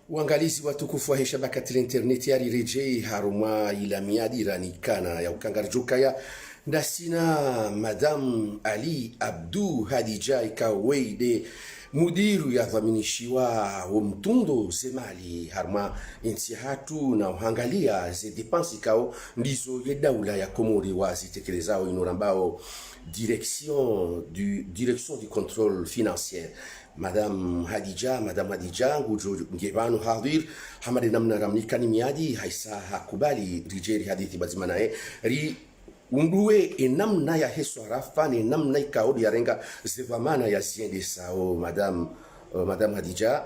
Uangalizi watukufu wa shabakati internet ya rejei haruma ila miadi ranikana ya ukangarjuka ya ndasina Madam Ali Abdu Hadija ikaweide mudiru ya dhaminishiwa wa mtundo zemali harma insi hatu na uhangalia ze depansi kao ndizo ye daula ya Komori wazitekelezao inorambao direction du contrôle financier. Madam Hadija ngujo ngebanu hadir hamade namna ramnikani miadi haisa hakubali rijeri hadithi bazimanae ri undue enamna ya heswara fani namna ikaodi ya renga zevamana ya siende sao. Madam Hadija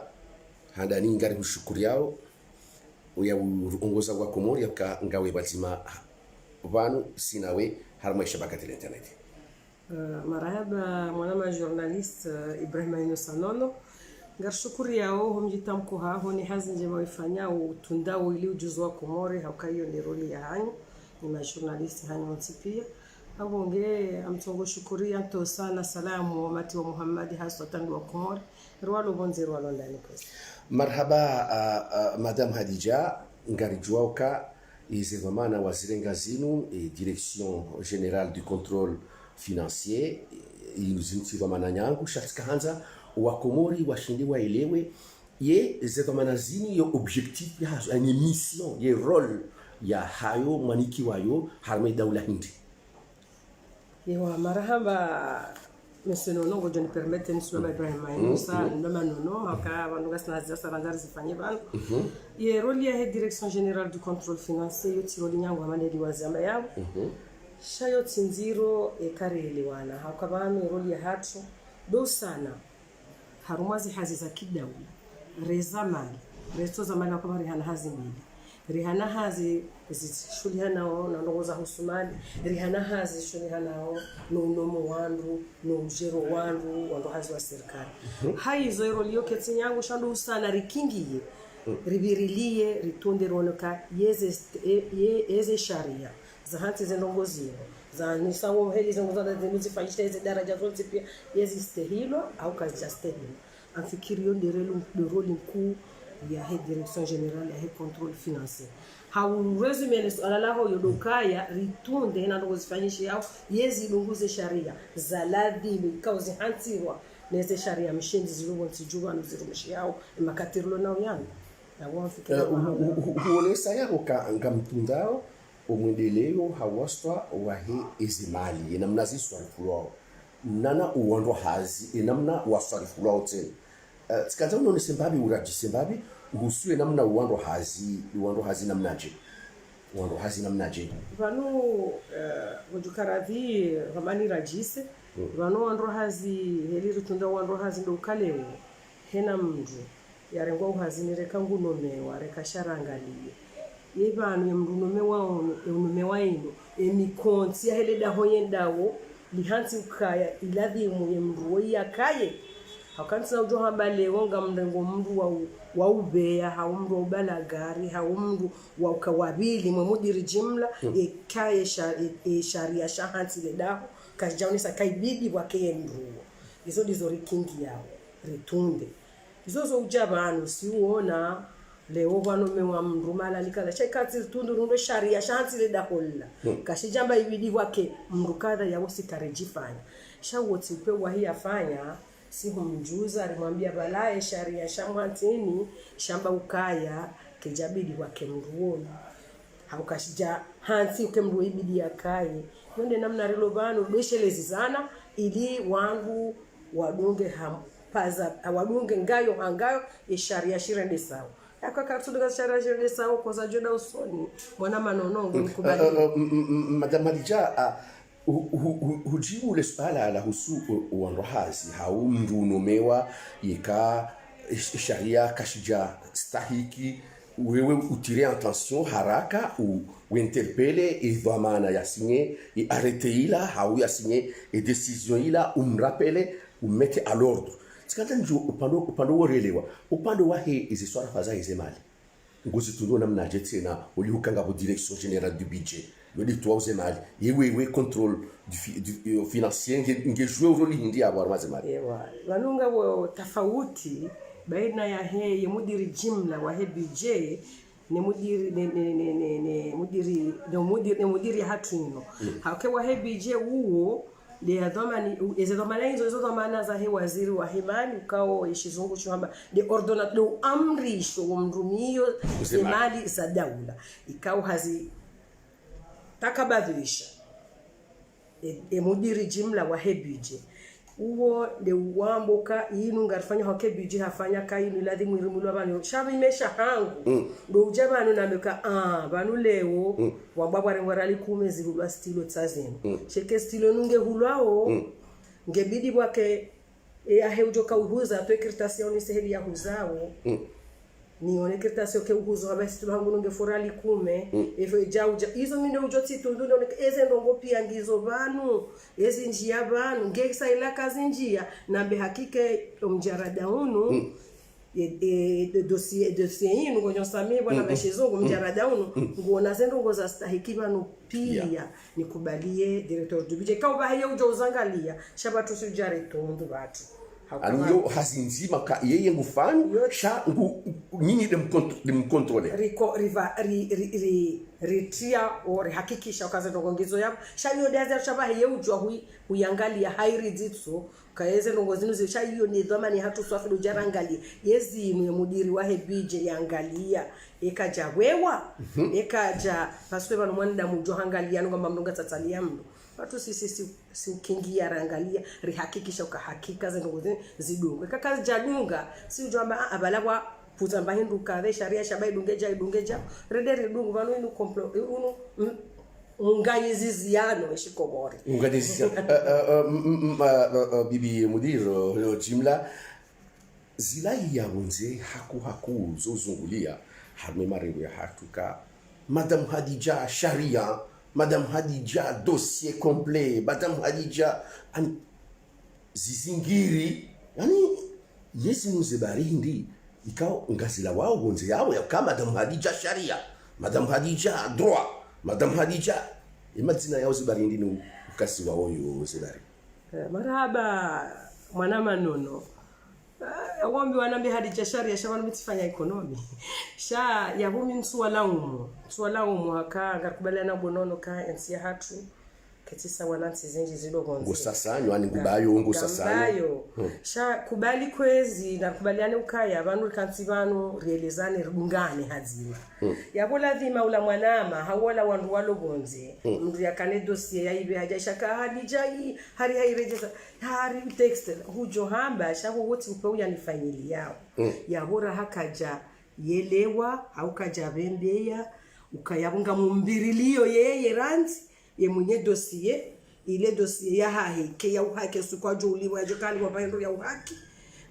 handani ngari kushukuri yao uya uongoza wa Komori yaka ngawe bazima vanu sinawe harma shabakati internet. Marhaba mwanama journalist Ibrahim Inousanono ngarshukuri yao humjitamko haho ni hazi njema waifanya utundao ili ujuzi wa Komori haukayo ni roli ya hanyu ni majournalist hanyu mtipia hapo nge amtongo shukuri yanto sana salamu wa mati wa Muhammadi haswa tangu wa Komori rwalo bonze rwalo ndani kwesi. Marhaba Madam Hadija ngarijuauka izevamana wazirenga zinu direction générale du contrôle financier inuzinti mananyangu shatika hanza wa Komori washindi waelewe ye zetomana zini yo objectif ya hazo ani mission ye role ya hayo maniki wayo harme daula hindi. Yewa marhaba Monsieur Nono gojo ni permette ni sura Ibrahim Inoussa ndoma nono aka banduga sinaza sarandari zifanye bana ye role ya direction générale du contrôle financier yo tiroli nyangu amane liwazama yabo shayo tinziro ekarelewana hakabanu roli ya hatu do sana harumazi hazi za kidaula rezamali resto zamani kwa rihana hazi mbili rihana hazi zishulihana na ndogoza husumali rihana hazi shulihana no nomo wandu no ujero wandu hazi wa serikali haizo roli yo ketinyangu shando sana rikingiye ribirilie ritonde ronoka yeze sharia za hanti zenongozio za nisawo heli zengoza zinuzi faisha hizi daraja zote pia yezi stehilo au kazi ya stehilo afikirio de roli mkuu ya direction générale ya contrôle financier hau resume alalaho yodokaya ritunde na ndogo zifanyishe yao yezi lunguze sharia za ladhimi kauzi hantiwa neze sharia mshinzi zilugo ntijua nuzirumishi yao makatirlo nao yana na wafikiria huonesa yako ngamtundao umwendeleo hawastwa wahe izimali namna ziswarifulo nana uwando hazi namna waswarifulo tena tikaza unone sembabi uraji sembabi uhusuwe namna uwando hazi namnaje vanu wajukaradhi ramani rajise vanu wando hazi heli rutunda wando hazi ndo kaleo hena mndu yarengwa uhazi nirekangu nomewa rekasharangalie yebanu yemrunome waino emikonsi ya hele daho yendawo lihansi ukaya iladhi yemruwo yakaye hakansa ujo habale wonga mrengo mndu wa ubeya haumru ubalagari haumru wa ukawabili mwemudiri jimla ekaye sharia shahansi le daho kajaunisa kaibidi wakeye mruwo izo dizo rikingi yao ritunde izo zo ujabanu siuona leo wanome wa mrumala likala chekati tundu rundo sharia shanti le dakolla kashijamba ibidi wake mrukada ya wosikarejifanya shawoti upe wahi afanya si humjuza alimwambia balaye sharia shamwantini shamba ukaya kijabidi wake mruoni haukashija hansi ukemruo ibidi yakaye nende namna relobano beshelezi sana ili wangu wadunge paza wadunge ngayo hangayo sharia shirende sawa akakatuduka sharia shirende sawa koza joda usoni mwana manonongo nikubali. Madam Hadija hujibu le swala la husu uanrohazi hau mrunomewa yeka sharia kashija stahiki wewe utire attention haraka ou interpelle et dhamana ya signer et arrêter ila hau ya signer et décision ila umrapele umete à l'ordre tikata njo upando worelewa upando wahe iziswara faza izemali ngozi tundo namna jetena ulihukanga bu direction générale du budget yodi tuwauze mali yewe contrôle du financier nge jouer role hindi abo armaze mali ewa wanunga wo tofauti baina ya he mudiri jimla wa HBJ ni mudiri hatuino hakewa HBJ huo de dhamani izo dhamana hizo dhamana za he waziri wa himani ukao ishizungu chamba de ordona do amrisho mrumio mali za daula ikao hazi takabadhilisha mudiri jimla wa HBJ uwo de uamboka yinu ngarifanya HBJ hafanya kaini ladhimu irimulu abantu shabi imesha hangu ndo ujabanu nameka banu leo wababa rengwarali 10 zihulwa stilo tsazenu cheke stilo nunge hulwao ngebidi bwake ahe ujoka uhuza to kirtasio ni seheli ya huzao nione kirtasio ke uhuzo abasi tuhangu nunge forali 10 efe jauja hizo minde ujoti tunduno eze ndongo pia ngizo banu ezi njia banu ngekisa ila kazi njia nambe hakike mjarada unu dossier inu gonyo sami bwana bashizungu mjarada unu ngona zendongo za stahiki banu pia nikubalie director du budget kwa bahe ujo uzangalia shabatu sujare tundu batu aniyo hazinzima ka yeye ngufani sha nyinyi dem controle ritia ore hakikisha kaza ndongozo yako sha hiyo daza shaba yeye ujwa huyangalia hairi ditso kaeze ndongozinu zisha hiyo ni dhamani hatu swafi ujarangalia yezi mu mudiri wa HBJ yangalia ekaja wewa ekaja paswe bano mwanda mujo hangalia ngomba mndonga tsatsalia mndo watu si ukingia rangalia rihakikisha ukahakika zengo zidunga kaka jadunga si ujamba abalabwa kuzamba hinduka the sharia shabai dungeja redere dungu banu inu komplo unu unganyiziziano eshikobore bibi mudiro jimla zilai ya bunze haku zozungulia harme marengo ya hatuka Madame Hadija sharia Madame Hadija dossier complet Madame Hadija zizingiri yani yesi muzebarindi ikao ngazila wao gonze yao ya kama Madame Hadija sharia Madame Hadija droit Madame Hadija imadzina yao zibarindi ni ukasi wao yo zebari marhaba mwana manono wambi wanambe Hadija sharia shabanu mitifanya ekonomi sha yabumi nsuwalaumu haka ngakubaliana bonono ka ensi hatu ketisa wanansi zenji zidogonzi ngusasanyo ani ngubayo ngusasanyo sha kubali kwezi na kubaliane ukaya abantu kansi banu realizane rungane hazima yabola dhima ula mwanama hawala wandu walogonze mndu yakane dossier yaibe haja shaka Hadija hari hairejeza hari text hujo hamba shaho wote upe uyanifanyili yao yabora hakaja yelewa au kaja bembeya ukayabunga mumbirilio yeye ranzi ye mwenye dossier ile dossier ya hahike ya uhake sukwa juliwa jokali wa baendo ya uhaki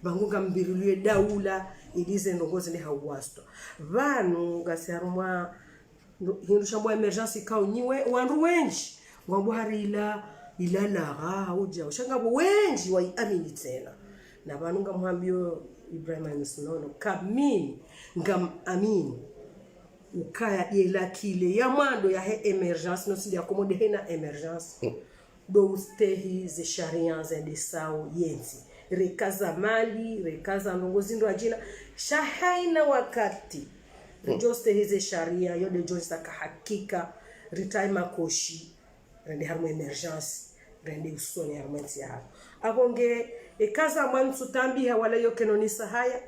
bangunga mbirilio daula ilize ndongozi ni hawasto vanu gasarumwa hindusha mwa emergency kao niwe wandu wenji ngombo harila ilala hauja ushangabo wenji wa amini tena na vanu ngamwambio Ibrahim Msnono kamini ngam amini ukaya yela kile ya mando ya he emergence no si ya komode hena emergence do ustehi ze sharia zende sao yenzi rekaza mali rekaza ndongozi ndo ajina shahaina wakati joste hize sharia yode josta ka hakika ritaima koshi rende harmo emergence rende usoni harmenti ya abonge ekaza mwansu tambiha wala yokenonisa haya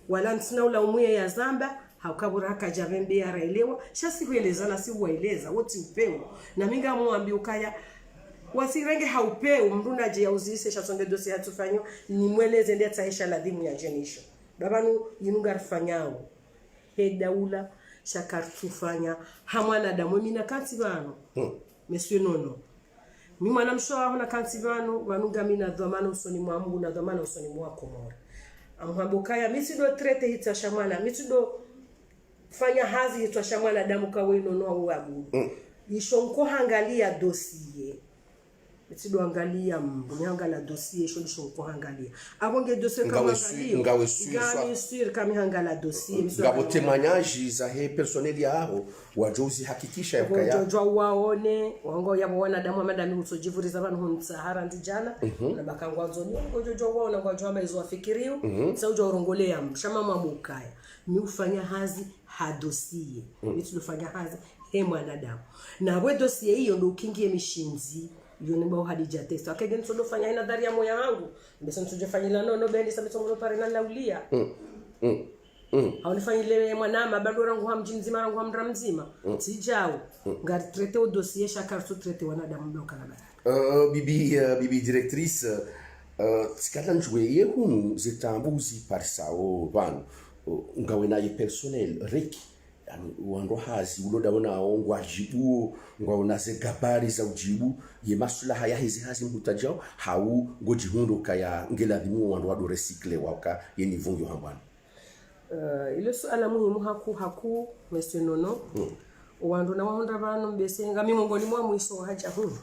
wala ntsina ula umuye ya zamba haukabura hakajavembe ya raelewa shasi kuelezana si uwaeleza wote upeo na minga muambi ukaya wasirenge haupeo mruna je yauzise shasonge dosi hatufanyo ni mweleze ndia taisha ladhimu ya jenisho babanu yinunga rifanyao he daula shakartufanya hamwana damu mina kanti bano monsieur nono mi mwana mshoa hona kanti bano wanunga mina dhamana usoni mwa Mungu na dhamana usoni mwa Komora amhambukaya misido trete hita shamana misido fanya hazi hitwa shamwana damu kawe inonoa uabudu ishonko hangalia dossier mitido angalia mnyangala dossier sho kuangalia abonge dossier kama angalia ngawe sur kama hangala dossier ngabo témoignage za he personnel yao wajozi hakikisha yakaya wajojo waone wango yabo wanadamu madami usojivuriza abantu hunsahara ndijana na bakangwazo ni wajojo waona kwa jama izo afikirio saujo orongolea mshama mamukaya ni ufanya hazi ha dossier mitido fanya hazi he mwanadamu na we dossier hiyo ndo ukingie mishinzi yoni bao Hadija testo akegen sodo fanya ina daria moya wangu mbesa nsujefanyila no bendi sabetongo pare na laulia haunifanyile mwanama bado rangu hamjini nzima rangu hamra mzima sijao ngari traité au dossier chacun sous traité wanadamu bloka na bara bibi directrice tsikala njwe hunu zitambuzi parsao vanu ngawena ye personnel reki yani wando hazi uloda wana ongwa jibu ngwaona ze gabari za ujibu ye masulaha ya hizi hazi mhutajao hau ngojihundo kaya ngeladhimu wando wado recycle waka ye nivungi hambana ile suala muhimu haku monsieur Nono wando na wahonda bano mbese ngami mongoni mwa mwiso haja hunu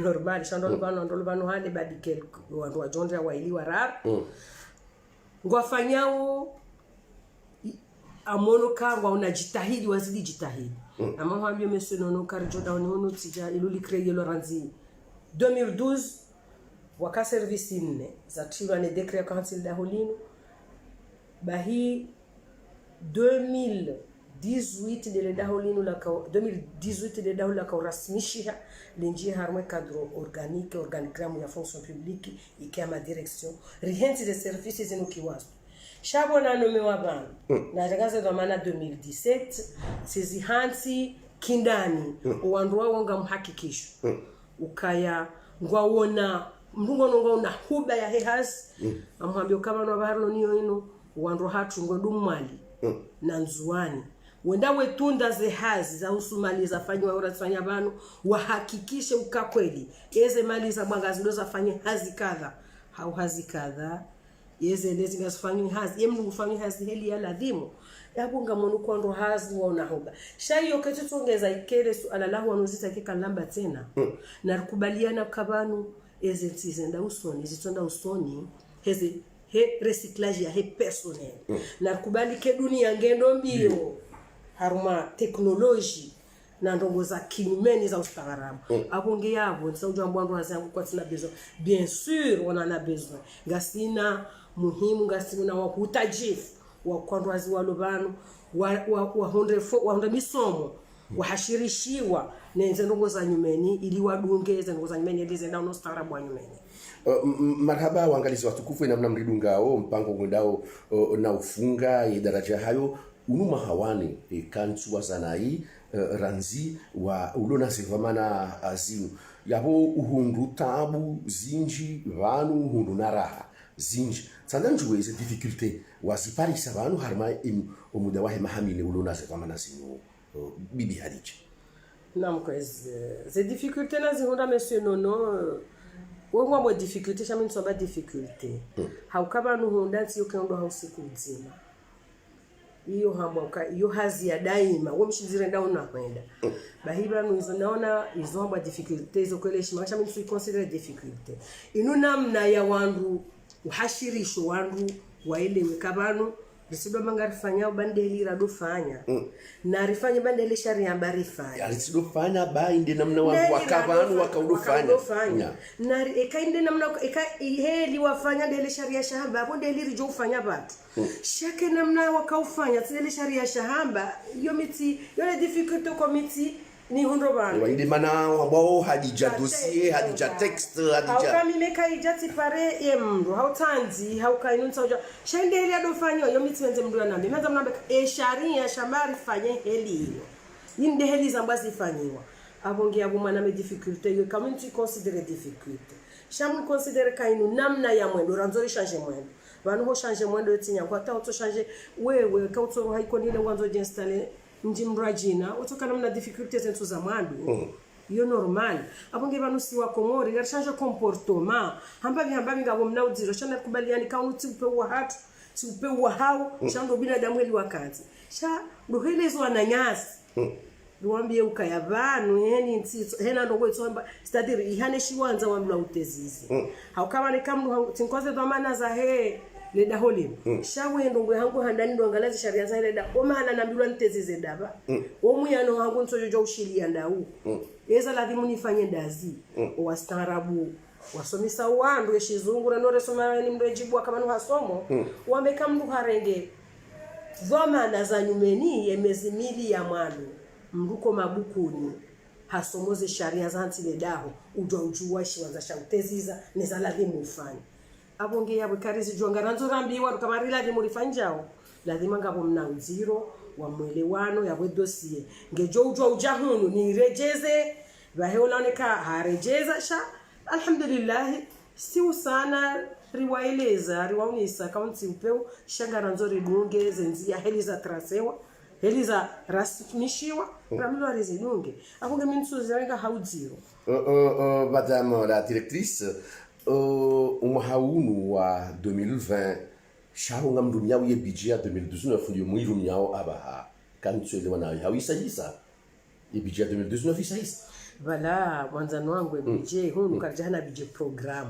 normal shando bano hande badikel wando wajonda wailiwa rar ngwafanyao amono kangwa unajitahidi wazidi jitahidi ama hambio monsieur Nono karjo daoni hono tija iluli créer Loranzi 2012 waka service inne za tiwa ne decret council da holino bahi 2018 de le daholino la 2018 de dahola ka rasmisha lenji harmwe cadre organigramme ya fonction publique ikama direction rihensi de services inokiwaso shabona nome wabana na jagaze za maana 2017 sizi hansi kindani uandwa wonga mhakikisho ukaya ngwaona mndungo ngona huba ya hehas amwambio kama no barno niyo ino uandro hatu ngodumali na nzuani wenda wetunda ze hazi za usumaliza fanywa urafanya banu wahakikishe ukakweli yeze maliza bwangazi ndo zafanye hazi kadha hau hazi kadha yeze lezi ngasifanywe hazi yemnu kufanywe hazi heli ya ladhimu yabunga monu kondo hazi waona hoba shayo ketu tongeza ikere suala lahu wanuzita kika lamba tena na rukubaliana kabanu eze nzenda usoni zitonda usoni heze he recyclage ya he personnel na rukubali ke dunia ngendo mbio haruma teknoloji na ndongo za kiumeni za ustaarabu abonge yabo nsaujo ambwandu hazangu kwa tina besoin bien sûr on en a besoin gasina muhimu gasina wa kutajifu wa kwanduazi wa lobano wa honde misomo wahashirishiwa nenze ndongo za nyumeni ili wadungeze ndongo za nyumeni ili zenda no ustaarabu wa nyumeni. Marhaba waangalizi watukufu na mna mridungao mpango ngondao na ufunga daraja hayo unuma hawani kantu wazanai ranzi wa ulona zivamana azinu yabo uhundu tabu zinji vanu uhundu naraha zinji sandanjuwe ze difficulté waziparisa vanu harma umuda wahe mahamile ulona zivamana zinu bibi Hadija. Naam kwezi ze difficulté na zihunda monsieur Nono wengwa mo difficulté chama nsoba difficulté haukaba nuhunda nsi yokeondo hausiku nzima iyo hamboka iyo hazi ya daima womshizire ndaona kwenda bahiba nuizo naona izo hamba difficulté zo kweleshi makasha mimi consider difficulté inu namna ya wandu uhashirisho wandu waelewe kabano risido mangarifanya bandeli radofanya na rifanye bandeli sharia barifanya risido fanya ba inde namna wandu wakabanu wakaudofanya na ekainde namna heli wafanya dele sharia shahaba hapo dele rijo ufanya batu shake namna wakaufanya dele sharia shahaba yo miti yo difficulty committee ni hundo bana wainde mana wao Hadija dossier Hadija text Hadija hauka mimeka ijati pare yemndo hautanzi hauka inunsa uja shendeli adofanya yo miti wenze mndu anambe manza mnambe sharia shamari fanye heli hiyo inde heli zambazi fanyiwa abonge abo mwana me difficulté yo kama tu considérer difficulté shamu considérer kainu namna ya mwendo ranzori changer mwendo banu ho changer mwendo tinya kwa ta auto changer wewe ka auto haiko nile ngwanzo jinstaller njimrajina utoka namna difficultés zentu za mwandu yo normal abonge banu si wa komori gar changer comportement hamba ngabo mna uziro chana kubaliani ka uti upewa hatu si upewa hao shando binadamu heli wakati sha ndohelezo ananyasi ruambie ukaya vanu heni ntito hena ndongo itsomba stadiri ihane shiwanza wa mla utezizi haukama ni kamnu tinkoze dhamana za he leda holim shawe ndongo hangu handani ndo angalazi sharia za leda omana nambilwa ntezize daba omuyano hangu nsojojo ushilia ndau eza ladhimu nifanye dazi wastarabu wasomisa wandu eshizungu na nore soma ni mrejibu kama hasomo wameka mndu harenge dhamana za nyumeni yemezimili ya mwalu mruko mabukuni hasomoze sharia za ntile daho ujwa shiwanza shauteziza neza ladhimu ufanye abonge yabwe karizi jonga ranzo rambiwa kama ladhimu rifanjao lazima ngabo mna uziro wa mwelewano yabwe dossier ngejo ujwa ujahunu ni rejeze baheolaoneka harejeza sha alhamdulillah si sana riwaeleza riwaunisa kaunti upeu shangaranzo ridunge zenzia heliza trasewa heliza rasmishiwa ramlo rezidunge akonge minsu zanga haudziro madame la directrice umahaunu wa 2020 shahunga mdumia uye budget 2019 ndio mwiru miao abaha kanitswele wana hawisa hisa ye budget 2019 isa Voilà, mwanzano wangu budget hunu karjana budget programme.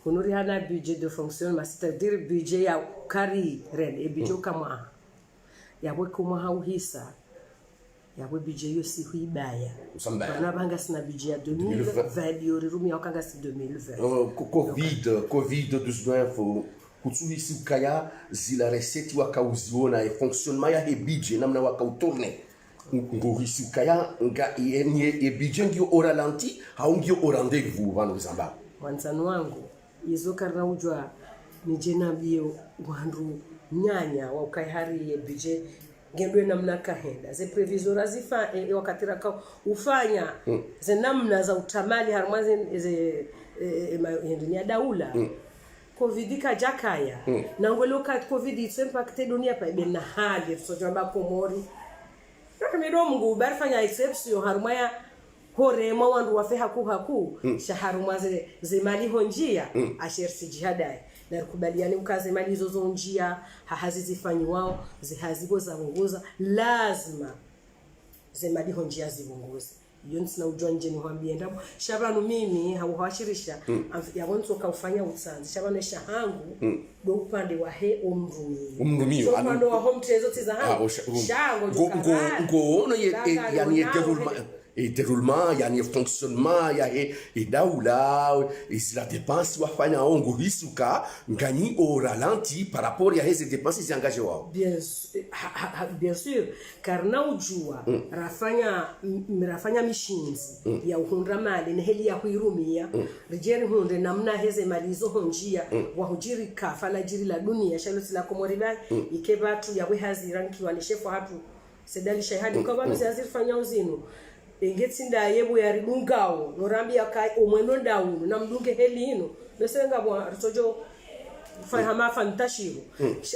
Hunuri hana budget de fonctionnement, c'est-à-dire budget ya kari ren, budget kama yabwe kuma hauhisa. Yabwe budget yo si huibaya. Bana banga sina budget ya 2020 yori rumi yakanga si 2020. Covid-19 fo kutsuhisi ukaya zila reseti wakauziona e fonctionnement ya he budget namna wakautourne. Ngorisi ukaya nga e budget ngio au ralenti haungio au rendez-vous vanu zamba mwanzano wangu izo karna ujwa nijena bio wandu nyanya wa ukaihari e budget ngendwe namna kahenda ze previsora zifa wakatira ka ufanya ze namna za utamali harmaze ze ya daula covid kajakaya na ngoloka covid its impact dunia pa ibena hali so jamba komori Rakamido mungu barfanya exception harumaya hore mawandu wafe haku shaharuma ze mali honjia ashersi jihadai na kubaliani ukaze mali zozo njia hazizifanyi wao zihazibo za ngoza lazima ze mali honjia zibunguze iyo nsina ujwa nje ni hambie ndabo shabanu mimi hawashirisha yabonso kaufanya utsanzi shabanu shahangu do upande wa he umrumi so upande wa home trezo tizahangu shango ngo ono yani déroulement yani fonctionnement ya daula la dépense wafanya ongo hisuka ngani au ralenti par rapport ya hizi dépenses ziengagé wao bien sûr karna ujua rafanya mishinzi ya uhundra mali na heli ya kuirumia rijeri hunde namna heze mali zo honjia wa hujiri kafala jiri la dunia shaloti la komoriba ikebatu ya wehazi ranki wa nishefu hatu sedali shahadi kwa banu zazifanya uzinu engetsinda yebo ya ridungao norambia kai omweno ndawu na mdunge heli hino besenga bwa ritojo fahama fantashiro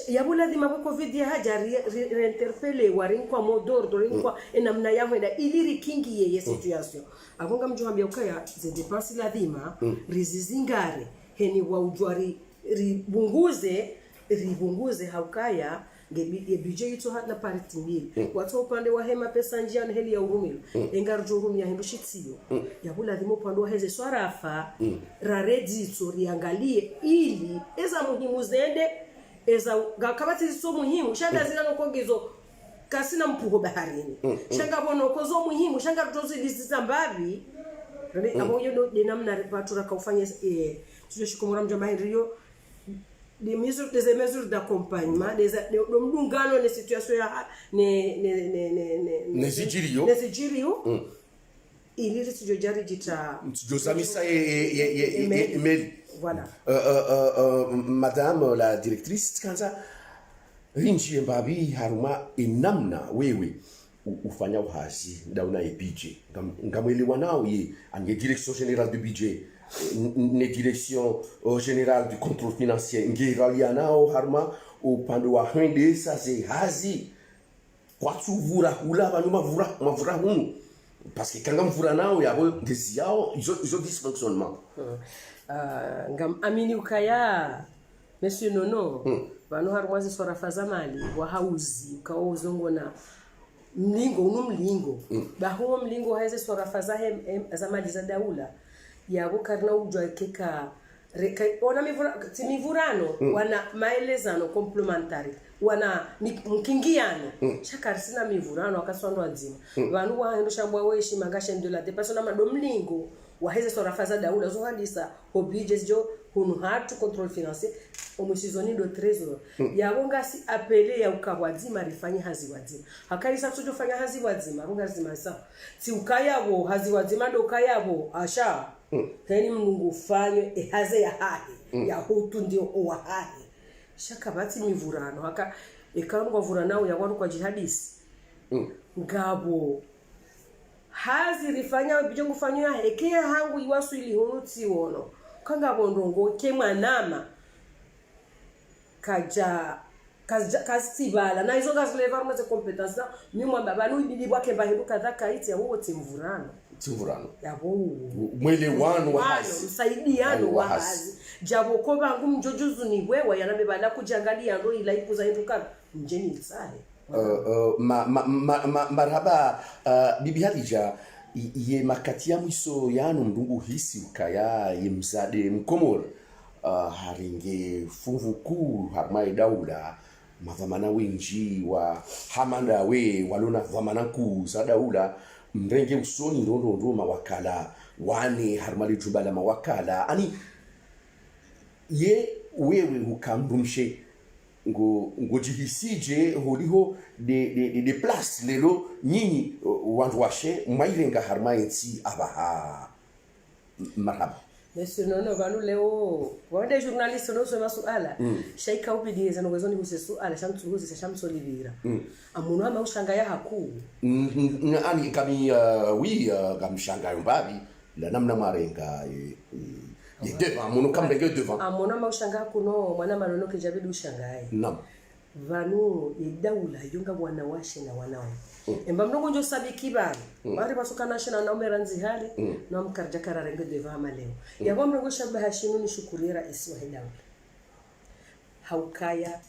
yabula dima kwa covid ya haja reinterpele warin kwa modor dorin kwa enamna yahwenda iliri kingi ye situation agonga mjuambia ukaya ze dépenses la dima rizizingare heni wa ujwari ribunguze haukaya ye budget ito hata parity mbili watu upande wa hema pesa njia na heli ya urumilo engarjo urumia hindu shitsio yabula dimo upande wa heze swarafa raredi ito riangalie ili eza muhimu zende eza gakabati so muhimu shanga zina nokongezo kasina mpuho baharini shanga bono kozo muhimu shanga tutozi disizambavi abo yo de namna patura kaufanya tujoshikumura mjomba Henrio des mesures d'accompagnement des mdungano ne situation ya ne zijirio ili tujojari jita tujozamisa email voilà madame la directrice kanza rinji mbabi haruma inamna wewe ufanya uhazi ndauna budget ngamwelewa nao ye ange direction générale du budget ne direction générale du contrôle financier ngiralianao harma upande wa hende sasa hazi kwa tsuvura hula banyuma mavura hunu parce que kanga mvura nao yabo ngezi yao izo dysfonctionnement ngam amini ukaya monsieur nono bano harwazi sora fazamali wa hauzi ukao uzongo na mlingo mlingo bahuo mlingo haize sorafa za mali za daula yabo karna ujwa keka ona mivurano wana maelezano complementary wana mkingiano chakarisina mivurano akaswandwa nzima vanhu waendo shambwa weshi mangasha ndola de persona madomlingo waheze sorafa za daula zohandisa obliges jo hunu hatu control financier omusizoni do trésor yabo ngasi apele ya ukabwadzima rifanye hazi wadzima hakarisa tsoto fanya hazi wadzima runga zima sa si ukayabo hazi wadzima do kayabo asha tani mnungu fanye haze ya hahi ya hutu ndio owa hahi shaka bati mivurano haka ekanwa vuranao ya wanu kwa jihadisi ngabo hazi rifanya bijongu fanywa heke hangu iwasu ili hunutsi wono kanga bondongo kemwanama kaja kasibala na izo ngazileva mwe competence na mimwa babanu ibili bwake bahinduka dhaka iti ya huo timvurano yabo mwele wanu wahazi msaidiano wahazi jabo ko bangu mjojuzu ni wewe yanabebala kujangalia ndo ila ipuza hinduka mjeni tsahe marhaba bibi Hadija ye makati ya mwiso yanu mdungu hisi ukaya ye mzade mkomor haringe funvuku harmai daula madhamana wenji wa hamanda we walona dhamana kuu za daula mrenge usoni ndo mawakala wane harmali jubala mawakala ani ye wewe ukambumshe ngo jihisije holiho de place lelo nyinyi wandu washe mairenga harmai nsi abaha marhaba Monsieur nono vanu leo wande journaliste no soma suala shaika ubidiyeza no wezoni huse suala shamtuhuze shamsolivira amuno ama ushanga ya haku ani kami gamshanga yombabi la namna marenga ye devant amuno kamrenge devant amuno ama ushanga kuno mwana manono kejabidu ushangaye nam vanu idaula yunga wana washe na wanao emba mnongo njo sabiki bana bari basukana shina na umeranzi hali na mkarja kararenge deva maleo yabo mnongo shabaha shinu ni shukurira isi wa hidaula haukaya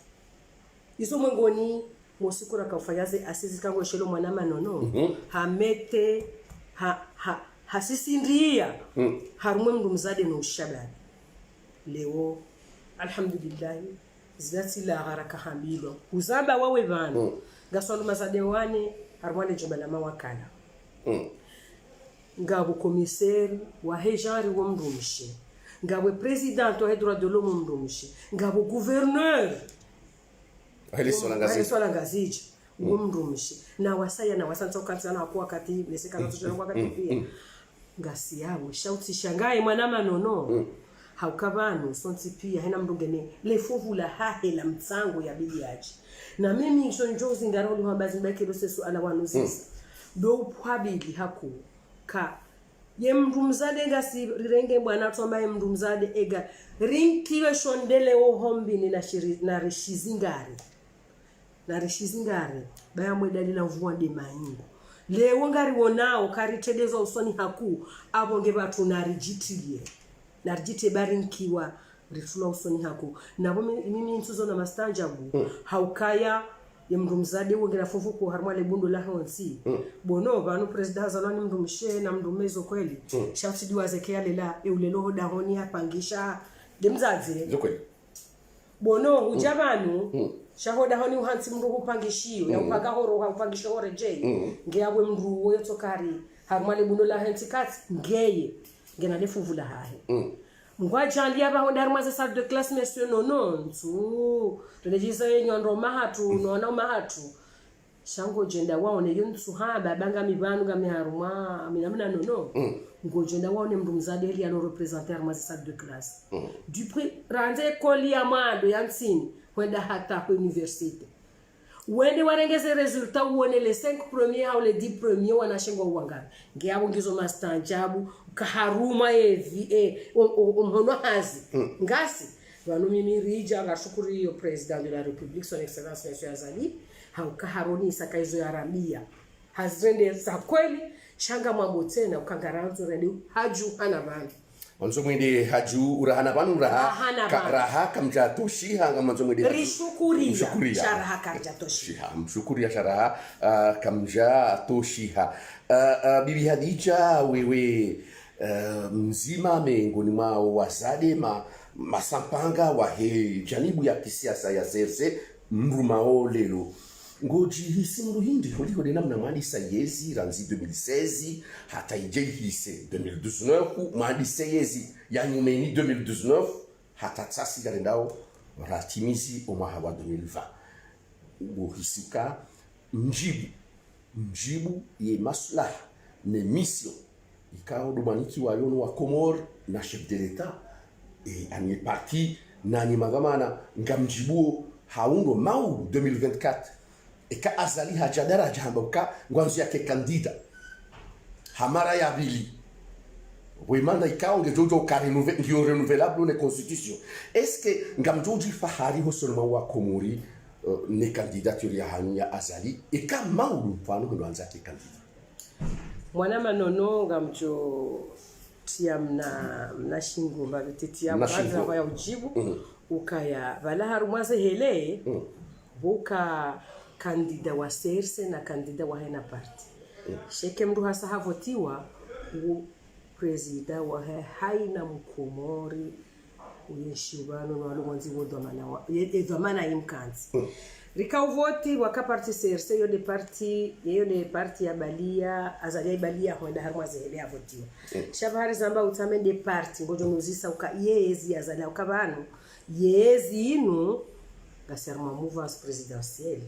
izo mwengoni mosikura kaufanyaze asisi kango shelo mwana manono hamete hasisindia harumwe mndu mzade no ushabani leo alhamdulillah zati la haraka hamilo uzaba wawe vana gasolo masadewane harwane jobala mawakala ngabo commissaire wa hejari wo mndumshi ngabo president wa droit de l'homme mndumshi ngabo gouverneur halisola ngaziji wo mndumshi na wasaya na wasanza ukatsana kwa wakati neseka nazo kwa wakati pia ngasi yabo shauti shangaye mwana manono haukavanu sonti pia hena mrugene lefovu la hahe la mtsango ya bidiaji na mimi njonjozi ngaroli habazi mbake rosesu ala wanuzisa do pwabili haku ka ye mrumzade ngasi rirenge bwana tomba ye mrumzade ega rinkiwe shondele o hombi ni na rishizingari baya mwedalila mvua de maingo leo ngari wonao karitedezo usoni haku abonge batu narijitilie narjite barinkiwa ritula usoni haku nabo mimi ntuzo na mastanjabu haukaya ye mrumzade wongera fufuko harmale bundo la honsi bono banu president zalani mrumshe na mrumezo kweli shauti diwazekea lela eulelo dahoni apangisha demzaze zokweli bono ujabanu shahoda honi uhansi mru upangishio ya upaga horo upangisho hore je ngeyabwe mru woyotokari harmale bundo la honsi kat ngeye ngena lefuvu la hahe ngwajandi abahonda harmaze salle de classe monsieur nonontu tunejisa yenyondo mahatu nona mahatu shango jenda waone yonsu haba banga mibanu ga miharuma minamna nono ngojenda waone mndu mzade eli ano representer harmaze salle de classe du prix ranze école ya mado yansini kwenda hata kwa université wende warengeze resultat uone les 5 premiers ou les 10 premiers wanashengwa uangana ngiyabo ngizo mastanjabu kaharuma evi umhono hazi ngasi vanu mimi rija ngashukuri yo president de la république son excellence monsieur Azali haukaharoni sakaizo ya Arabia hazrende za kweli shanga mambo tena ukangaranzo ready haju hana bangi manzo mwende haju urahana banu raha kamja toshi hanga manzo mwende rishukuria sharaha kamja toshi mshukuria sharaha kamja toshi bibi Hadija wewe mzima miongoni mwa wazade masampanga wa janibu ya kisiasa ya zerze mrumao lelo ngoji hisi mruhindi holiko de namna mwadi sayezi ranzi 2016 hata ije hisi 2019 mwadi sayezi ya nyumeni 2019 hata tsasi garendao ratimizi omaha wa 2020 uhisika mjibu ye maslaha ne mission ikao domaniki wa yono wa Komor na chef de l'etat ani parti na ni magamana ngamjibu haundo mau 2024 eka azali hajadara jamboka ngwanzi yake kandida hamara ya bili wemana ikao ngejojo ka renouvelable ne constitution est-ce que ngamjoji fahari hosolma wa Komori ne candidature ya hanya azali eka mau mfano ndo anza ke kandida mwana manono ngamjo tia mna shingo babitetia mwanza kwa ya ujibu ukaya bala harumwaze hele buka kandida wa serse na kandida wa hena party sheke mdu hasa havotiwa u presida wa haina mkomori uyeshibano no alumwanzi wodamana wa edamana imkanzi rika uvoti waka party serse yo de party ya balia azalia balia hoenda harumwaze hele havotiwa shabari zamba utame de party ngojo nuzisa uka yezi azalia ukabano yezi inu gaserma mouvance présidentielle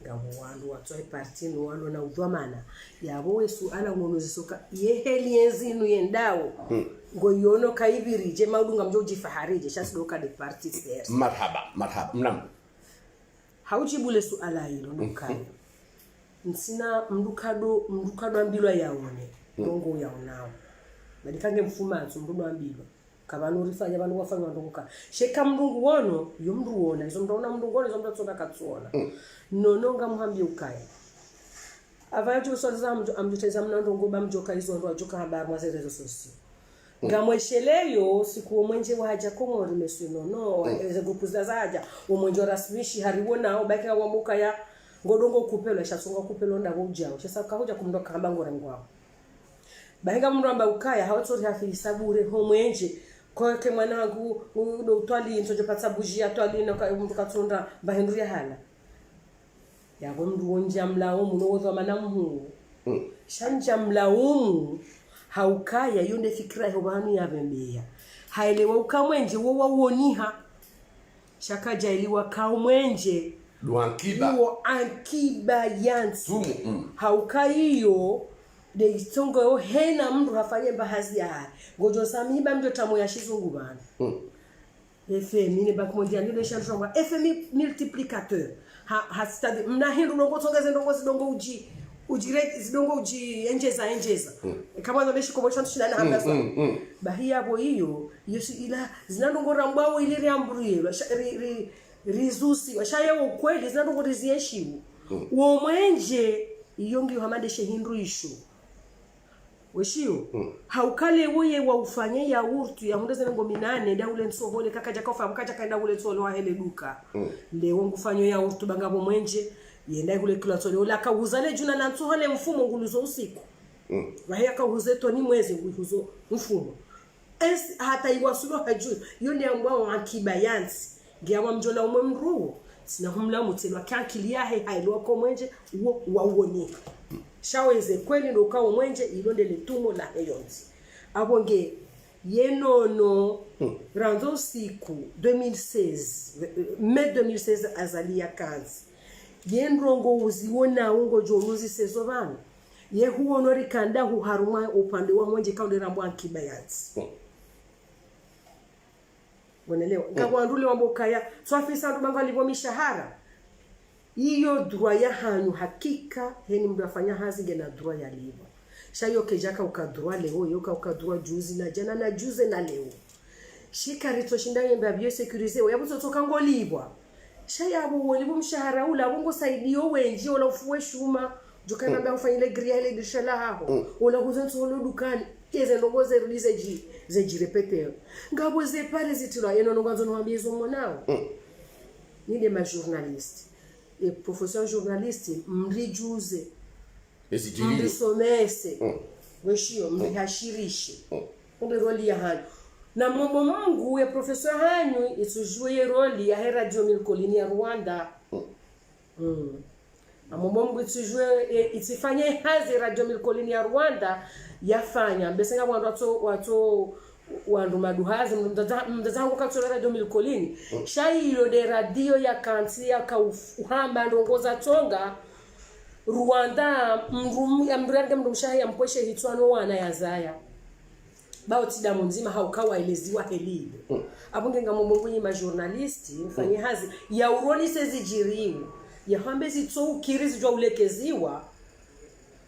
ngabo wandu watoi parti no walo na udhamana yabo wesu ala ngonozisoka yeheli yenzinu yendao ngoyono kaibirije maudunga mjoji faharije shasidoka de parti stairs marhaba mnam haujibule suala hilo ndukayo nsina mdukado ambilwa yaone ndongo yaonao badikange mfumatsu mdudo ambilwa kabano rifanya bantu wafanya ndongoka sheka mndungu wono yo mndu wona izo mndona mndungu wono izo mndu tsoka katsona nononga muhambi ukaya avaje soza amjuteza mnandongo bamjoka izo ndo ajoka habari mwazerezo sosi ngamwesheleyo siku mwenje waja Komori mesu nono eze gupuza zaja umwenjo rasmishi hariwona obaka wa mukaya ngodongo kupelwa shasonga kupelwa ndabo ujao shasa kahoja kumndoka kamba ngorangwa bahinga mndu amba ukaya hawatsori hafisabure homwenje kwa ke mwana wangu ndo twali ntoje patsa bujia twali na mtu katsonda bahenduria hala yabo mndu wonja mlaumu no wodwa manamu shanja mlaumu haukaya yonde fikira hobanu yabembea haelewa ukamwenje wo wawoniha shakaja iliwa kaumwenje ankiba yansi haukayo de itongo yo hena mndu hafanye bahazi ya ngojo samiba mndu tamo ya shizungu bana FMI ne bakumondia ndio shanshwa FMI multiplicateur ha stade mna hindu ndongo tsongeze ndongo uji ujire zidongo uji enjeza kama ndobeshi ko bosha tushina hamba sa bahia bo hiyo yesu ila zinandongo rambao ile riambruyelo rizusi washaya ukweli zinandongo rizieshimu uo mwenje iyongi hamadeshe hindu ishu weshio haukale woye wa ufanye ya urtu ya hundeze ngo minane daule nsohole kakaja kofa mkaja kaenda ule tsolo wa hele duka leo ngufanyo ya urtu bangabo mwenje yenda kule kila tsolo ula kauzale juna na nsohole mfumo nguluzo usiku wahia kauzeto ni mwezi nguzo mfumo hata iwasulo haju yonde ambao akiba yansi ngiawa mjola umwe mruo sina humla mutelwa kankilia hailo ko mwenje uo wauonika shaweze kweli ndo kawo mwenje ilonde letumo la heyonzi abonge yenono rando siku 2016 mai 2016 azalia kazi yendrongo uziona ungo jonuzi sezo bana ye huono rikanda hu haruma upande wa mwenje kaunde rambo ankibayanzi bonelewa ngabwandule wambokaya swafisa ndo bangali bo mishahara iyo droit ya hanyu hakika heni mdu afanya hazige na droit ya liba shayo kejaka ukadroit leo yoka ukadroit juzi na jana na juze na leo shika rito shindanye mba bio sécurisé yabu totoka ngolibwa shaya abo wolibu mshahara ula bongo saidio wenji ola ufuwe shuma jukana mba ufanyile gria ile dishala hapo ola kuzenso lo dukani keze ndongoze release ji zejirepete ngabo ze pale zitilo yeno ngwanzo nwambie zo monao ni de ma journaliste et professeur journaliste mrijuze mrisomese weshio mrihashirishe kumbe roli ya hanyu na mambo mungu ya professeur hanyu itujue roli ya radio milkolini ya Rwanda mambo mungu itujue itifanye hazi radio milkolini ya Rwanda yafanya besenga watu wandu maduhazi mdazangu katsola radio milkolini shailo de radio ya kanti ya kauhamba ndongoza tonga Rwanda mranga mrumshahi ya mpweshe hitwano wana ya zaya bao tidamu mzima haukawa eleziwa helile abunge nga mungu nyi majournalisti mfanye hazi ya uroni sezijirimu ya hambe zitso kirizi jwa ulekeziwa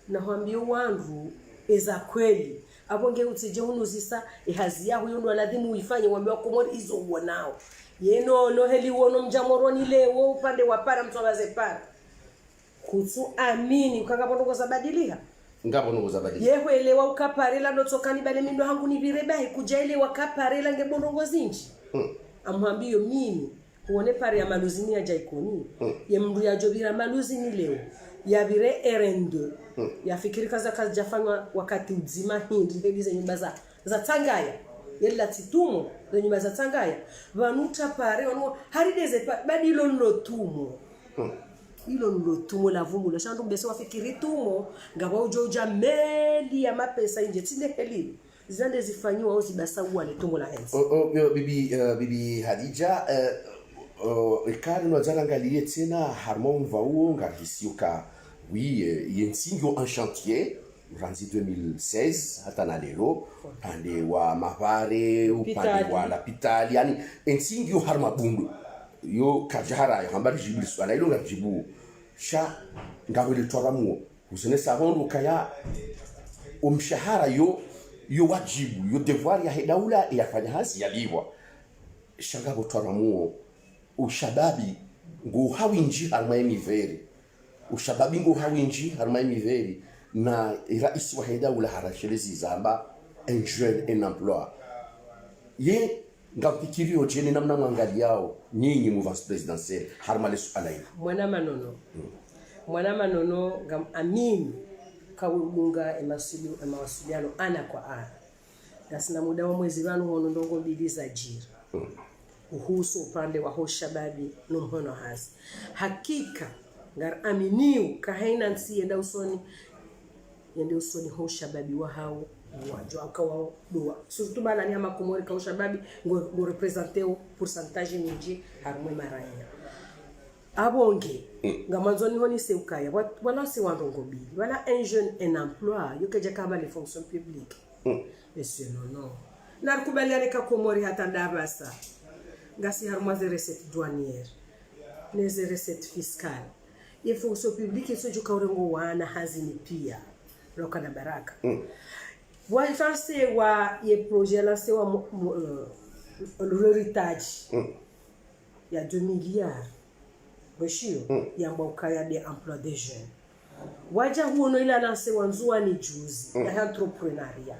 na hambio wandu eza kweli abonge utije hunuzisa hazi yahu yondo aladhimu uifanye wambiwa komori izo uonao yeno no heli uono mjamoroni lewo upande wapara mtuwabaze para kutsu amini ukanga bongo zabadiliha ngabo bongo zabadiliha yeho elewa ukaparela notokani bale mindo hangu nibireba kujaile wakaparela ngebongo zinji amwambio mimi uone pare ya maluzini ya jaikoni ye mndu ya jobira maluzini leo ya bire R2 ya fikiri kaza jafanywa wakati uzima hindi hedize nyumba za tangaya yela titumo za nyumba za tangaya vanuta pare wano harideze badilo nlotumo ilo nlotumo la vumu la shandu mbese wafikiri tumo ngaba ujoja meli ya mapesa inje tinde helili zande zifanywa au zibasa uwa tumo la hensi bibi Hadija ikari no zarangalie tena harmon vauo ngarhisiuka oui yensingo en chantier ranzi 2016 hata na lelo pande wa mavare upande wa la pitali yani ensingo harma bundu yo kajara ya hambari jibu swala ilo ngajibu sha ngawele toramu usene sahondo kaya umshahara yo wajibu yo devoir ya hedaula ya fanya hasi ya liwa shangabo toramu ushababi ngo hawinji harma emiveri ushababi ngo hawinji harma emiveri na rais wa hedaula harashelezi zamba un jeune en emploi ye ngapikirio jeni namna mwangaliao nyinyi mouvance présidentielle harmale sualaina mwana manono ngam amini kawunga emawasiliano ana kwa ana dasina muda wa mwezi wanu hono ndongo mbili za jira uhusu upande wa hoshababi numhono hazi hakika ngar aminiu kahaina nsi yenda usoni hoshababi wa hao wajua akawa dua surtout bana ni ama komori ka hoshababi ngo representer pourcentage nyingi harumwe maranya abonge ngamanzoni honi seukaya wala se wandongo bili wala un jeune en emploi yokeje kaba les fonctions publiques monsieur non narikubaliane ka komori hata ndabasa ngasi harumwa ze recette douanière les recettes fiscales les fonctions publiques so joka urengo wana hazini pia lokana baraka waifarse wa ye projet lancé wa l'héritage ya 2 milliards bashio ya mbauka des emplois des jeunes waja huono ila lancé wanzua ni juzi ya entrepreneuria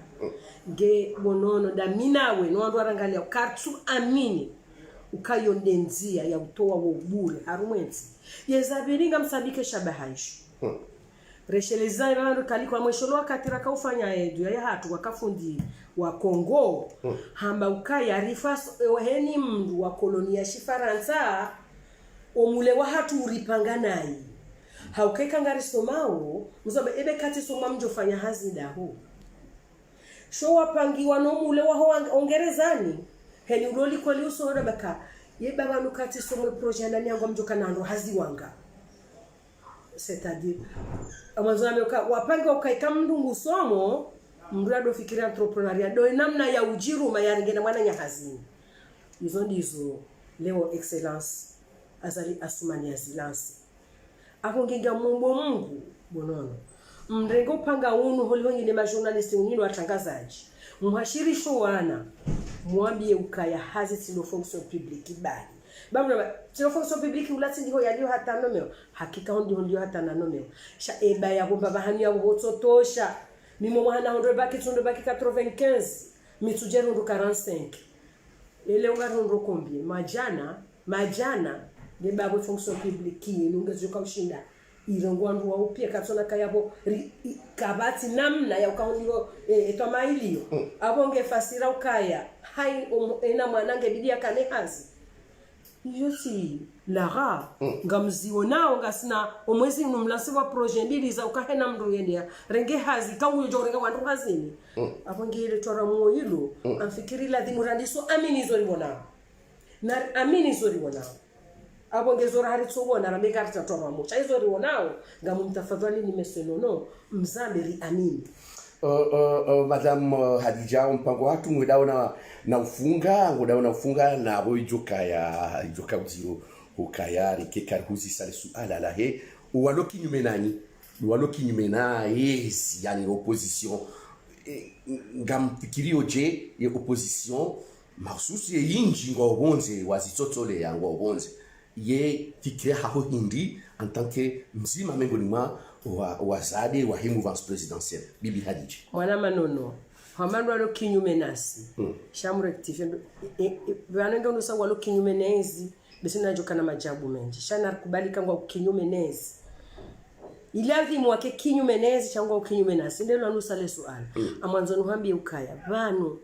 nge bonono da minawe no ando arangalia kartu amini ukayondenzia ya utoa wa ubure harumwenzi yezabiringa msadike shabahaisho resheleza ibando kaliko amwesholo akatira kaufanya edu ya hatu wakafundi wa Kongo hamba ukaya rifas heni mndu wa kolonia shifaransa omule wa hatu uripanga nayi haukeka ngari somao mzobe ebe kati soma mjofanya hazida hu sho wapangiwa no mule wa ongerezani heni uroli kwa liuso ora baka yeba banu kati somwe projet ndani yangu mjoka nando haziwanga c'est-à-dire amazona wapange ukaika mndungu somo mrado fikiri entrepreneuria do namna ya ujiru mayarengena mwana nya hazini hizo ndizo leo excellence azali asumani azilansi akongenga mungu bonono mrengo panga unu holi ni ma journalist unini watangazaji muhashirisho wana mwambie ukaya hazi sino fonction publique bali babula sino fonction publique ulati ndiho yaliyo hata nomeo hakika ndio hata na nomeo sha eba ya bomba bahani ya bototosha mimo mwana 100 baki 95 mitujero ndo 45 ele ungarondo combien majana de babo fonction publique ile ungezoka ushinda irongo andu wa upia katsona kayabo kabati namna ya ukaondio etoma ilio abonge fasira ukaya hai ena mwanange bidia kane hazi yoti lara ngamzionao ngasina omwezi numlasi wa projet mbili za ukahena mndu yendea renge hazi kawo jorenga wandu hazini abonge ile tora moyilo amfikiri la dimurandiso amini zori bona na amini zori bona abonge zora hari tsobona na megarta tora mo cha zori bonao ngamumtafadhali nimesenono mzamberi amini Madame Hadija mpango watu ngudao na ufunga na abo ijoka uziro ukayari kekaruzi sale suala la he waloki nyumena yes yani opposition ngamfikirio je ye opposition masusi ye inji ngobonze wazitotole ya ngobonze ye fikire haho hindi en tant que mzima mengolima wazade wa mouvance présidentielle Bibi Hadija mwana manono hamando alo kinyume nasi shamu rectifie banenge ndo sawa alo kinyume nezi besina joka na majabu mengi shana kubali kangwa kinyume nezi ilazi mwake kinyume nezi changwa kinyume nasi ndelo anusale swala amwanzo nuhambie ukaya banu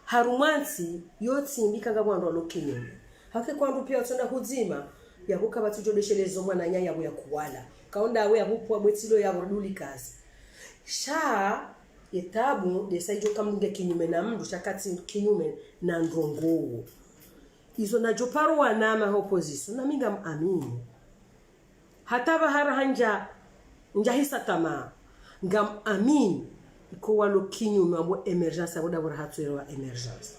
harumansi yoti mbika ngabwando alo kinyume hake kwandu pia tsonda huzima ya kukaba tujodeshelezo mwana nyanya ya kuwala kaonda we abupwa bwetilo ya roduli kazi sha etabu desaijo kamnge kinyume na mndu chakati kinyume na ndongo izo na joparo wanama opposition na minga amini hata bahara hanja njahisa tama ngam amini iko walo kinyume abo emergence abo dabora hatwera emergence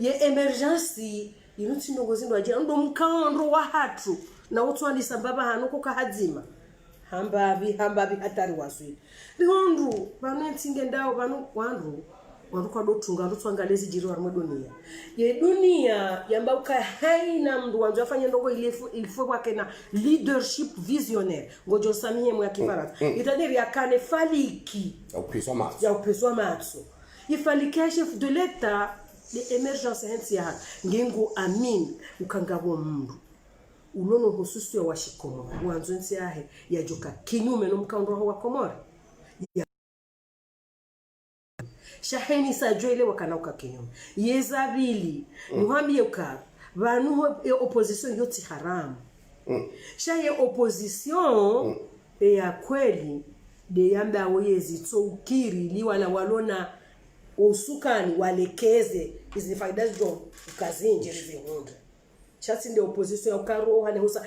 ye emergence inuti ndongozindo ajira ndo mkando wa hatu na utwani sambaba hanuko kahadzima hambabi hatari waswi rihondu banentinge ndao banu wandu kwa dotunga rutwangalezi jiro wa dunia ye dunia yamba uka haina mndu wanzu afanye ndongo ilifo kwake na leadership visionnaire ngojo samie mwa kifaransa itadiri yakane faliki ya upeswa matso ifaliki chef de l'état de emergence hensia ngengo amin ukangabo mndu ulono hususi wa washikomo wanzu nsi yahe yajoka kinyume no mkando wa komora shaheni sajwele wakanauka kinyume yezabili muhambie uka banu opposition yoti haramu shaye opposition ya kweli de yamba wezi tsokiri liwa na walona usukani walekeze izi faida zo ukazinje zihunda chati ndio opposition ya karo hane husa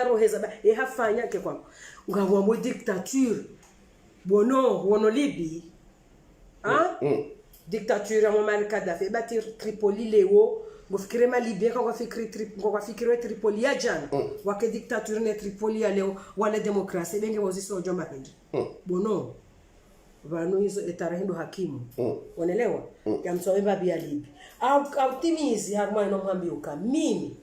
roheza hafanya ke kwa ngabwa mo dictature wono libi dictature ya Muammar Gaddafi bati Tripoli leo ngofikire ma Libya kwa fikiri Tripoli ya jana wake dictature ne Tripoli ya leo wala demokrasia benge wazisi joma hindi bono vanu hizo etarahindo hakimu unaelewa ya msowe babi ya Libya au timizi harma ino mhambi uka mimi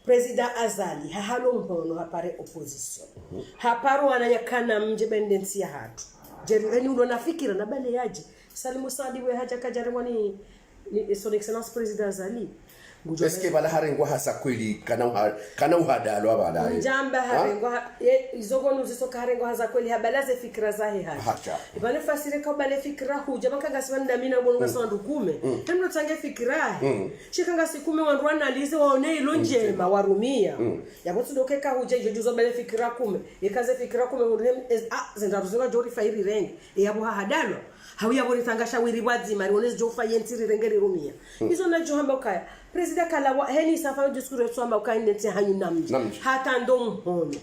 President Azali hahalo mhono hapare opposition haparo wananyakana mjebendensi ya hatu jeri ndo nafikira na bale yaji Salimu Sadi we haja kajarwa ni son excellence President Azali eske bala harengwa hasa kweli kana uhadalo abada njamba harengwa izogono zisoka harengwa hasa kweli habalaze fikra zahe haja ibane fasire ka bale fikra huja bakanga sibanda mina bonga sandu kume temno tange fikra shikanga sikume wandu analize waone ilo njema warumia yabotu dokeka huja ijojuzo bale fikra kume yekaze fikra kume zendaruzinga jori fairi renge yabo hadalo hawia bori tangasha wiri wadzi mari onezi jofa yentiri rengeri rumia izo na johamba ukaya President kala heni safa diskure tsamba ukainete hanyu namji hata ndo mhono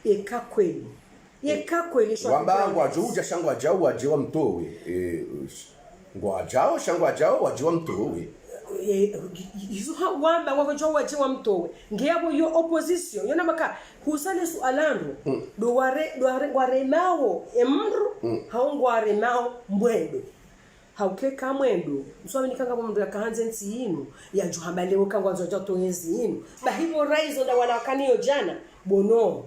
eka kweli wamba ngwajuja shangwa jao wajewa mtowe ngwajao shangwa jao wajewa mtowe izo wamba wajewa wajewa mtowe ngiyabo yo opposition yona maka husale su alando do ware mao emru haungware mao mbwendo haukeka mwendo mswami nikanga kwa mndu ya kahanze nsi inu ya juhamba leo kangwa zoja tonyezi inu bahivo raizo da wala wakaniyo jana bono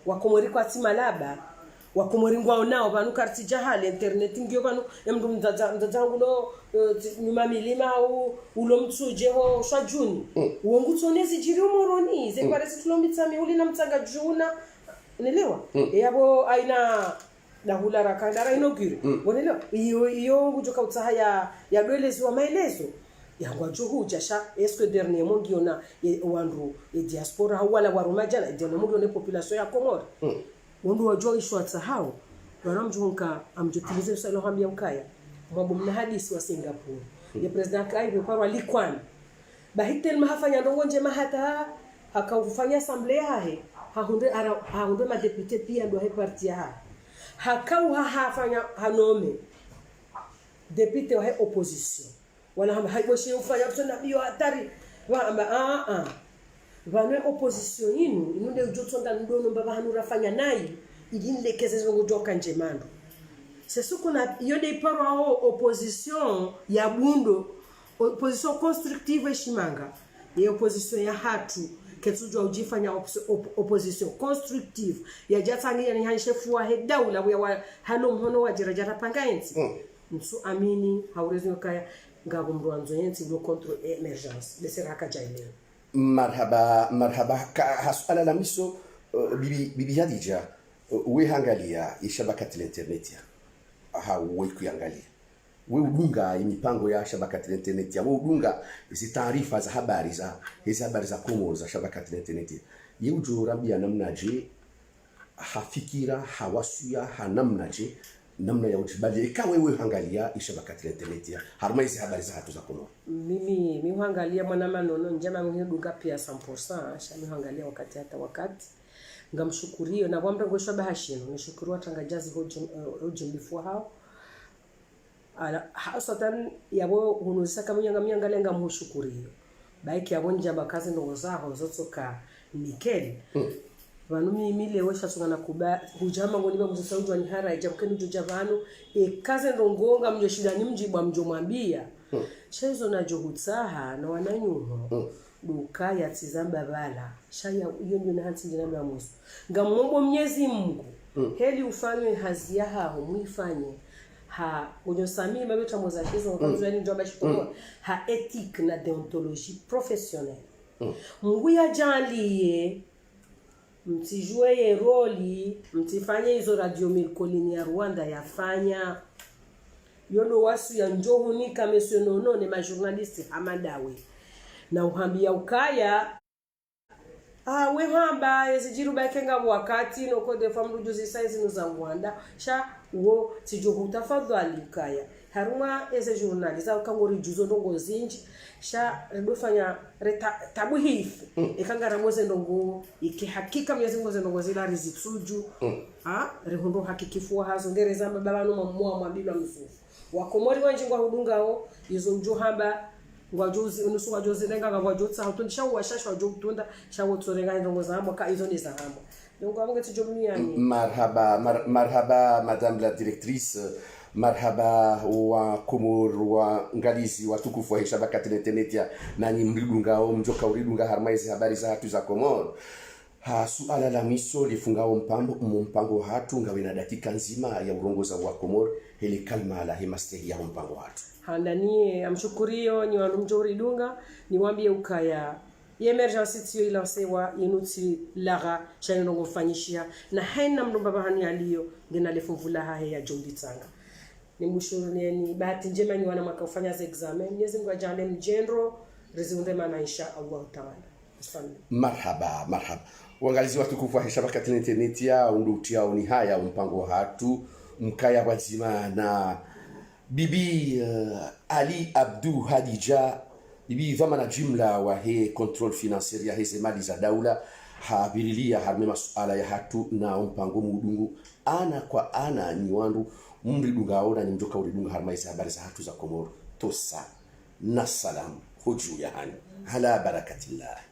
wakomori kwa tima laba wakomoringwa nao vanu karti jahali internet ngio vanu emndu mdzangu no nyuma milima au ulo mtsuje ho shajuni uongu tsonezi jiri umoroni ze paresi tulomitsa miuli na mtsanga juna unaelewa yabo aina na hula rakandara inogiri unaelewa iyo ngujoka utsahaya ya dwelezi wa maelezo yangwa juhuja sha eske dernier mongiona wandu diaspora wala warumajana dernier mongiona population ya Komoro wondu wajua ishwa tsahao wanamjunka amjutilize usalo hambia ukaya mambo mna hadisi wa Singapore ya president kai kwa Likwan bahitel mahafanya ndonje mahata hakafanya assemblee hahe haunde ma député pia ndo hai parti ha hakau hafanya hanome député wa opposition wala haiboshi ufanya tuna bio hatari wa vanwe opposition yinu inunde ujotsonda ndono mbaba hanu rafanya nayi idinlekeze zongojoka njemando sesuko na yode iparo opposition ya bundo opposition constructive shimanga ya opposition ya hatu ketujwa ujifanya opposition constructive ya jatsangia ni hanshefu wa hedaula wa hano mhono wa jirajara pangaensi nsu amini haurezo kaya ngabo mwanzo yensi no control emergence besera jaile marhaba hasuala la miso bibi Hadija we hangalia ishabakati la internet ya we kuangalia we udunga mipango ya shabakati la internet ya we udunga hizi taarifa za habari za Komoro za shabakati la internet ye ujurabia namna je hafikira hawasuya hanamna je namna ya ujibali ikawa wewe hangalia ishabakati la internet ya harma hizi habari za hatu za Komoro mimi hangalia mwana manono njema mhidunga pia 100% shami hangalia wakati ngamshukurio na kwamba ngosha bahashino nishukuru watangajazi hojimbifu hao hasatan yabo hunusaka kama nyanga lenga mhushukurio baiki yabo njaba kazi ndo zaho zotsoka nikeli vanu mimile wesha tsungana kuba hujama ngoniba mzusaujwa ni hara ijabukeni jojavanu kazi ndo ngonga mjoshida ni mjibwa mjomwambia shezo na johutsaha na wananyuho duka ya tizamba bala shaya hiyo ndio na hansi njana ya Musa ngamombo Mwenyezi Mungu heli ufanywe hazi ya hao muifanye unyosamii mabeta mozashizo kwa ndio bashitoa ethique na deontologie professionnelle Mungu ya jaliye mtijue roli mtifanye hizo radio milkolini ya Rwanda yafanya yono wasu ya njohunika mesionono ne ma journaliste amadawe na uhambia ukaya we hamba ezijiru bakenga wakati no kode famrujo zisaizi nuzangwanda sha wo tijohuta fadhali ukaya haruma eze journalista ukangori juzo ndongo zinji sha redofanya tabu hifi ikangara moze ndongo ikihakika Mwenyezi Mungu ndongo zila rizitsuju rehondo hakikifuwa hazo ngereza baba no mamwa mwabila msufu wakomori wanjingwa hudungao izo njohamba ngwajuzi unusu wajuzi lenga ngwajutsa hutundisha washashwa jotunda shawo tsorenga ndongo zambo ka izo nizahamba ndongo abonge tijomniani marhaba madame la directrice marhaba wa Komoro wa ngalizi watukufu wa shabakati la internet ya nani mridungao mjoka uridunga harmaizi habari za hatu za Komoro suala la miso lifungao mpango hatu ngawe na dakika nzima ya urongoza wa Komoro hili kalma la hemastehi ya mpango hatu handanie amshukurio ni wanumjori dunga ni wambie ukaya emergency tiyo ilasewa inuti laga chayino ngofanyishia na haina mdomba bahani aliyo ngena lefumvula hahe ya jombi tsanga ni mshuruni ni bahati njema ni wana mwaka ufanya za examen Mwenyezi Mungu ajale mjendro reziunde maisha Allah Taala marhaba wangalizi watukufu wa shabakati la internet ya undutia ni haya mpango hatu mkaya wazima na bibi Ali Abdou Hadija bibi dhamana jumla wa he control financier ya hizi mali za daula habililia harme masuala ya hatu na mpango mudungu ana kwa ana ni wandu mridungaona ni mjoka uridunga harma hizi habari za hatu za Komoro tosa na salam huju yani ala barakatillah.